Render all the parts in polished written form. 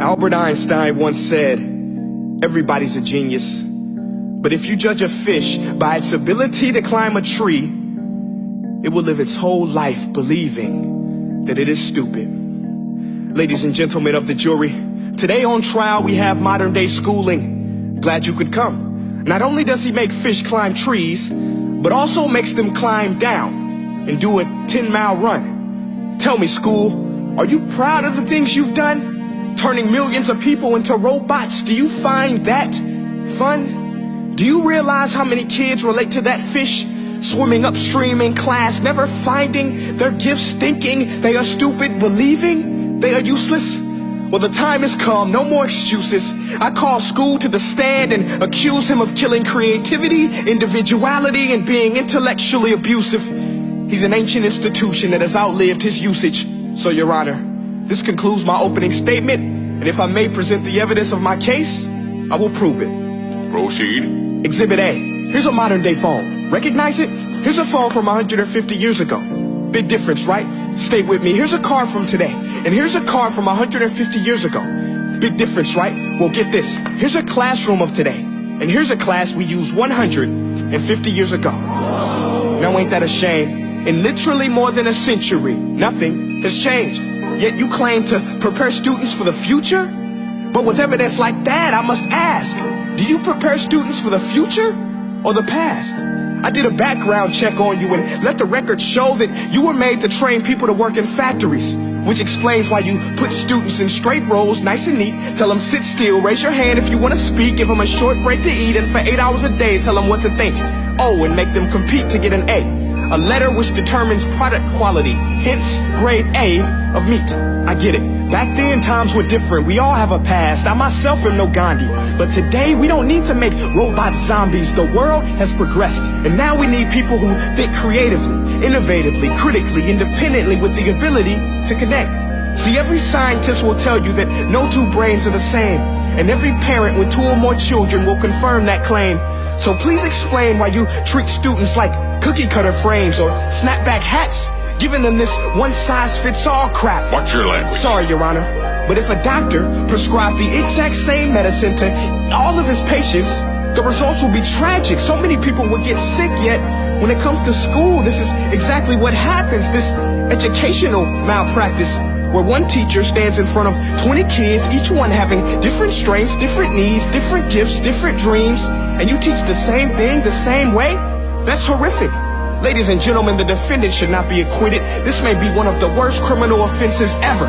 Albert Einstein once said, everybody's a genius. But if you judge a fish by its ability to climb a tree, it will live its whole life believing that it is stupid. Ladies and gentlemen of the jury, today on trial we have modern day schooling. Glad you could come. Not only does he make fish climb trees, but also makes them climb down and do a 10-mile run. Tell me, school, are you proud of the things you've done? Turning millions of people into robots, do you find that fun? Do you realize how many kids relate to that fish? Swimming upstream in class, never finding their gifts, thinking they are stupid, believing they are useless? Well, the time has come, no more excuses. I call school to the stand and accuse him of killing creativity, individuality, and being intellectually abusive. He's an ancient institution that has outlived his usage. So, Your Honor, this concludes my opening statement, and if I may present the evidence of my case, I will prove it. Proceed. Exhibit A. Here's a modern day phone. Recognize it? Here's a phone from 150 years ago. Big difference, right? Stay with me. Here's a car from today, and here's a car from 150 years ago. Big difference, right? Well, get this. Here's a classroom of today, and here's a class we used 150 years ago. Now ain't that a shame? In literally more than a century, nothing has changed. Yet you claim to prepare students for the future? But with evidence like that, I must ask, do you prepare students for the future or the past? I did a background check on you and let the record show that you were made to train people to work in factories, which explains why you put students in straight rows, nice and neat, tell them sit still, raise your hand if you want to speak, give them a short break to eat, and for 8 hours a day tell them what to think. Oh, and make them compete to get an A letter which determines product quality, hence grade A of meat. I get it. Back then, times were different. We all have a past. I myself am no Gandhi. But today, we don't need to make robot zombies. The world has progressed. And now we need people who think creatively, innovatively, critically, independently, with the ability to connect. See, every scientist will tell you that no two brains are the same. And every parent with 2 or more children will confirm that claim. So please explain why you treat students like cookie cutter frames or snapback hats, giving them this one-size-fits-all crap. Watch your language. Sorry, Your Honor, but if a doctor prescribed the exact same medicine to all of his patients, the results will be tragic. So many people will get sick, yet when it comes to school, this is exactly what happens. This educational malpractice, where one teacher stands in front of 20 kids, each one having different strengths, different needs, different gifts, different dreams, and you teach the same thing the same way? That's horrific. Ladies and gentlemen, the defendant should not be acquitted. This may be one of the worst criminal offenses ever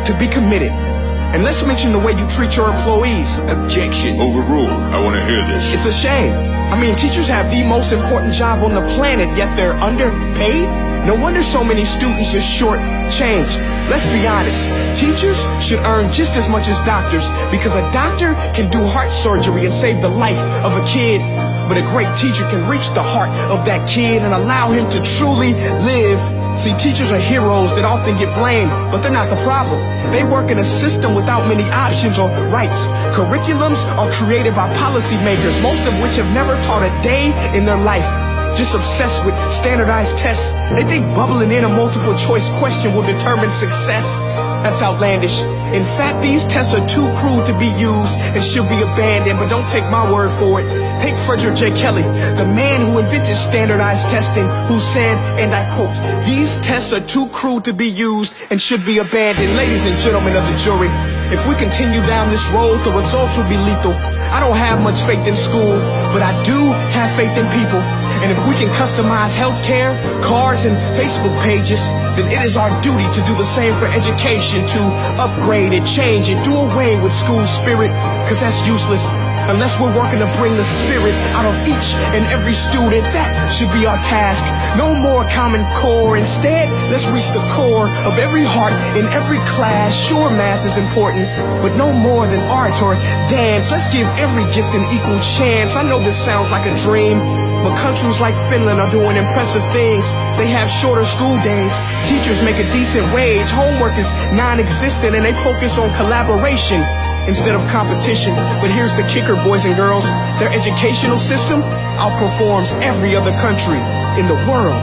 to be committed. And let's mention the way you treat your employees. Objection. Overruled. I want to hear this. It's a shame. I mean, teachers have the most important job on the planet, yet they're underpaid? No wonder so many students are short-changed. Let's be honest. Teachers should earn just as much as doctors, because a doctor can do heart surgery and save the life of a kid. But a great teacher can reach the heart of that kid and allow him to truly live. See, teachers are heroes that often get blamed, but they're not the problem. They work in a system without many options or rights. Curriculums are created by policymakers, most of which have never taught a day in their life. Just obsessed with standardized tests. They think bubbling in a multiple choice question will determine success. That's outlandish. In fact, these tests are too crude to be used and should be abandoned, but don't take my word for it. Take Frederick J. Kelly, the man who invented standardized testing, who said, and I quote, "These tests are too crude to be used and should be abandoned." Ladies and gentlemen of the jury, if we continue down this road, the results will be lethal. I don't have much faith in school, but I do have faith in people. And if we can customize healthcare, cars, and Facebook pages, then it is our duty to do the same for education, to upgrade it, change it, do away with school spirit, because that's useless. Unless we're working to bring the spirit out of each and every student, that should be our task. No more Common Core. Instead, let's reach the core of every heart in every class. Sure, math is important, but no more than art or dance. Let's give every gift an equal chance. I know this sounds like a dream, but countries like Finland are doing impressive things. They have shorter school days. Teachers make a decent wage. Homework is non-existent, and they focus on collaboration instead of competition. But here's the kicker, boys and girls. Their educational system outperforms every other country in the world.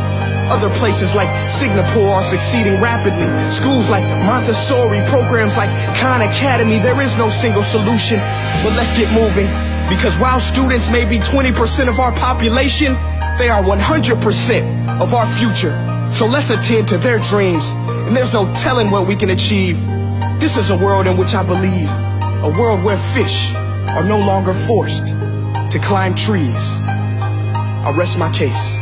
Other places like Singapore are succeeding rapidly. Schools like Montessori, programs like Khan Academy, there is no single solution. But let's get moving, because while students may be 20% of our population, they are 100% of our future. So let's attend to their dreams, and there's no telling what we can achieve. This is a world in which I believe, a world where fish are no longer forced to climb trees. I rest my case.